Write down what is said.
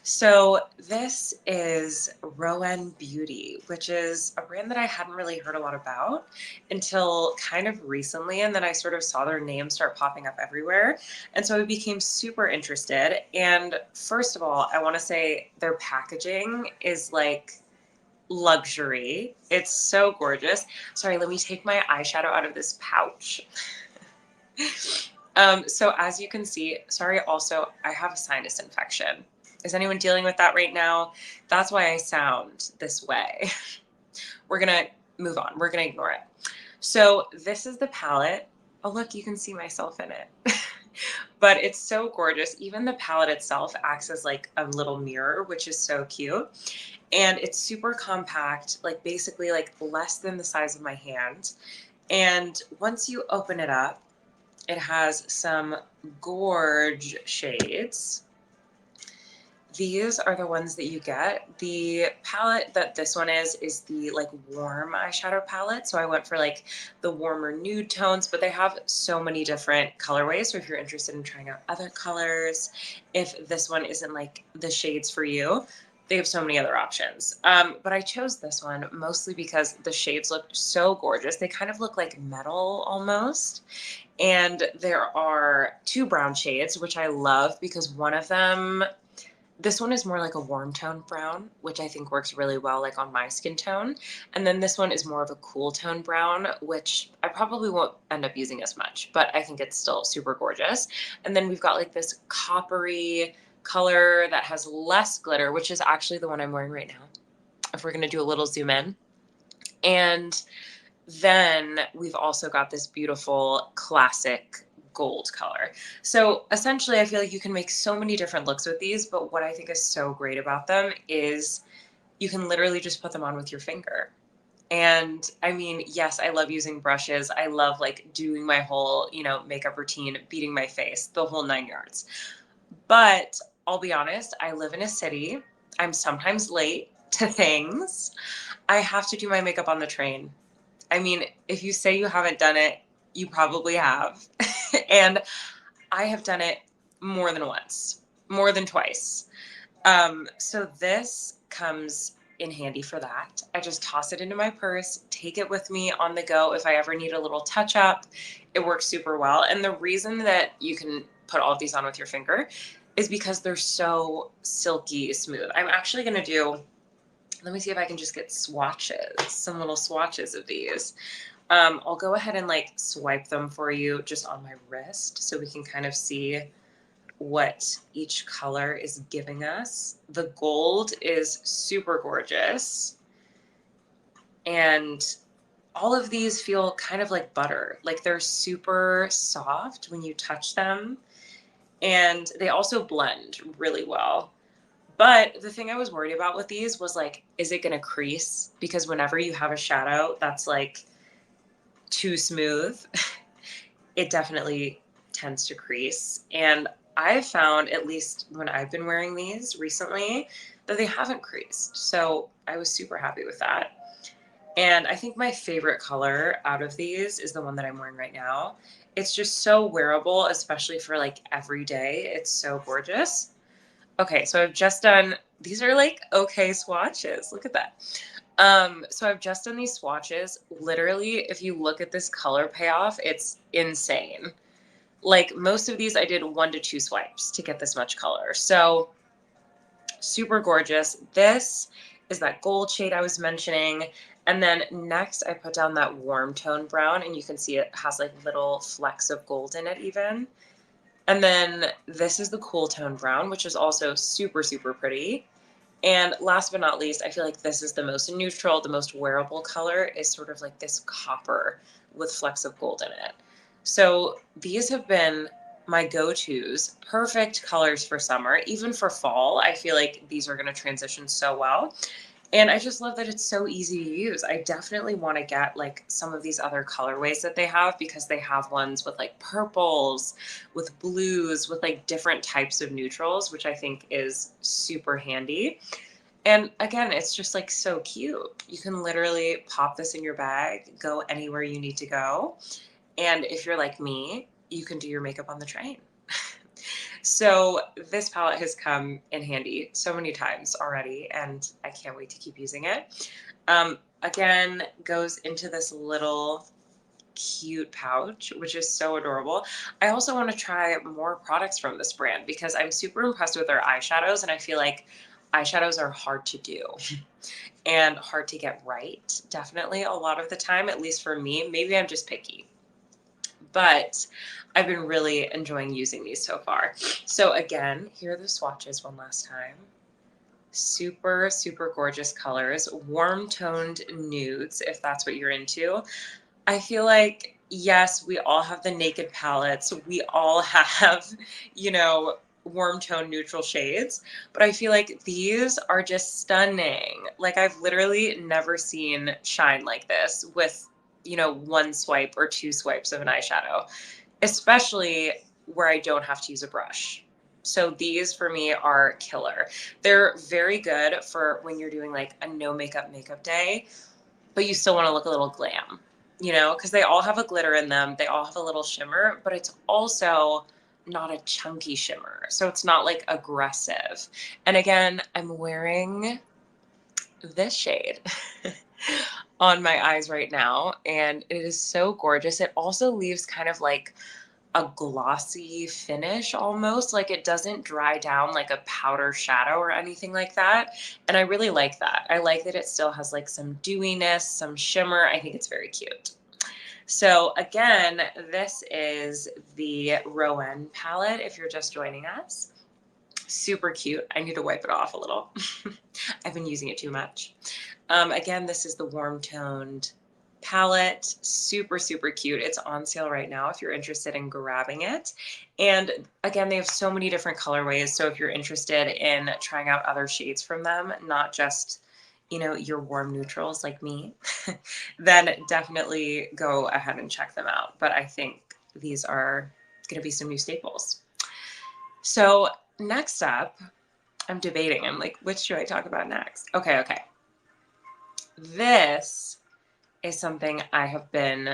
So this is RÓEN Beauty, which is a brand that I hadn't really heard a lot about until kind of recently. And then I sort of saw their name start popping up everywhere. And so I became super interested. And first of all, I want to say their packaging is like luxury. It's so gorgeous. Sorry, let me take my eyeshadow out of this pouch. So as you can see, sorry, also, I have a sinus infection. Is anyone dealing with that right now? That's why I sound this way. We're gonna move on. We're gonna ignore it. So this is the palette. Oh, look, you can see myself in it. But it's so gorgeous. Even the palette itself acts as like a little mirror, which is so cute. And it's super compact, like basically like less than the size of my hand. And once you open it up, it has some gorge shades. These are the ones that you get. The palette that this one is the like warm eyeshadow palette. So I went for like the warmer nude tones, but they have so many different colorways. So if you're interested in trying out other colors, if this one isn't like the shades for you, they have so many other options. But I chose this one mostly because the shades look so gorgeous. They kind of look like metal almost. And there are two brown shades, which I love because one of them, this one is more like a warm tone brown, which I think works really well like on my skin tone. And then this one is more of a cool tone brown, which I probably won't end up using as much, but I think it's still super gorgeous. And then we've got like this coppery color that has less glitter, which is actually the one I'm wearing right now, if we're gonna do a little zoom in. And then we've also got this beautiful classic gold color. So essentially, I feel like you can make so many different looks with these, but what I think is so great about them is you can literally just put them on with your finger. And I mean, yes, I love using brushes. I love like doing my whole, makeup routine, beating my face, the whole 9 yards. But I'll be honest, I live in a city. I'm sometimes late to things. I have to do my makeup on the train. I mean, if you say you haven't done it, you probably have. And I have done it more than once, more than twice. So this comes in handy for that. I just toss it into my purse, take it with me on the go if I ever need a little touch up. It works super well. And the reason that you can put all of these on with your finger is because they're so silky smooth. I'm actually going to do, let me see if I can just get swatches, some little swatches of these. I'll go ahead and like swipe them for you just on my wrist so we can kind of see what each color is giving us. The gold is super gorgeous. And all of these feel kind of like butter. Like they're super soft when you touch them. And they also blend really well. But the thing I was worried about with these was like, is it going to crease? Because whenever you have a shadow that's like too smooth, it definitely tends to crease. And I've found, at least when I've been wearing these recently, that they haven't creased. So I was super happy with that. And I think my favorite color out of these is the one that I'm wearing right now. It's just so wearable, especially for like every day. It's so gorgeous. Okay, so I've just done, these are like okay swatches. Look at that. So I've just done these swatches. Literally, if you look at this color payoff, it's insane. Like most of these, I did 1 to 2 swipes to get this much color. So super gorgeous. This is that gold shade I was mentioning. And then next I put down that warm tone brown, and you can see it has like little flecks of gold in it even. And then this is the cool tone brown, which is also super, super pretty. And last but not least, I feel like this is the most neutral, the most wearable color is sort of like this copper with flecks of gold in it. So these have been my go-tos, perfect colors for summer, even for fall. I feel like these are going to transition so well. And I just love that it's so easy to use. I definitely want to get like some of these other colorways that they have, because they have ones with like purples, with blues, with like different types of neutrals, which I think is super handy. And again, it's just like so cute. You can literally pop this in your bag, go anywhere you need to go. And if you're like me, you can do your makeup on the train. So this palette has come in handy so many times already, and I can't wait to keep using it. Again, goes into this little cute pouch, which is so adorable. I also want to try more products from this brand because I'm super impressed with their eyeshadows, and I feel like eyeshadows are hard to do and hard to get right, definitely a lot of the time, at least for me. Maybe I'm just picky, but I've been really enjoying using these so far. So again, here are the swatches one last time. Super, super gorgeous colors, warm toned nudes, if that's what you're into. I feel like, yes, we all have the naked palettes. We all have, warm tone neutral shades, but I feel like these are just stunning. Like I've literally never seen shine like this with, one swipe or two swipes of an eyeshadow, especially where I don't have to use a brush. So these for me are killer. They're very good for when you're doing like a no makeup day, but you still want to look a little glam, because they all have a glitter in them. They all have a little shimmer, but it's also not a chunky shimmer. So it's not like aggressive. And again, I'm wearing this shade on my eyes right now, and it is so gorgeous. It also leaves kind of like a glossy finish almost, like it doesn't dry down like a powder shadow or anything like that. And I really like that. I like that it still has like some dewiness, some shimmer. I think it's very cute. So again, this is the RÓEN palette if you're just joining us. Super cute. I need to wipe it off a little. I've been using it too much. Again, this is the warm toned palette. Super, super cute. It's on sale right now if you're interested in grabbing it. And again, they have so many different colorways. So if you're interested in trying out other shades from them, not just, your warm neutrals like me, then definitely go ahead and check them out. But I think these are going to be some new staples. So next up, I'm debating. I'm like, which should I talk about next? Okay. This is something I have been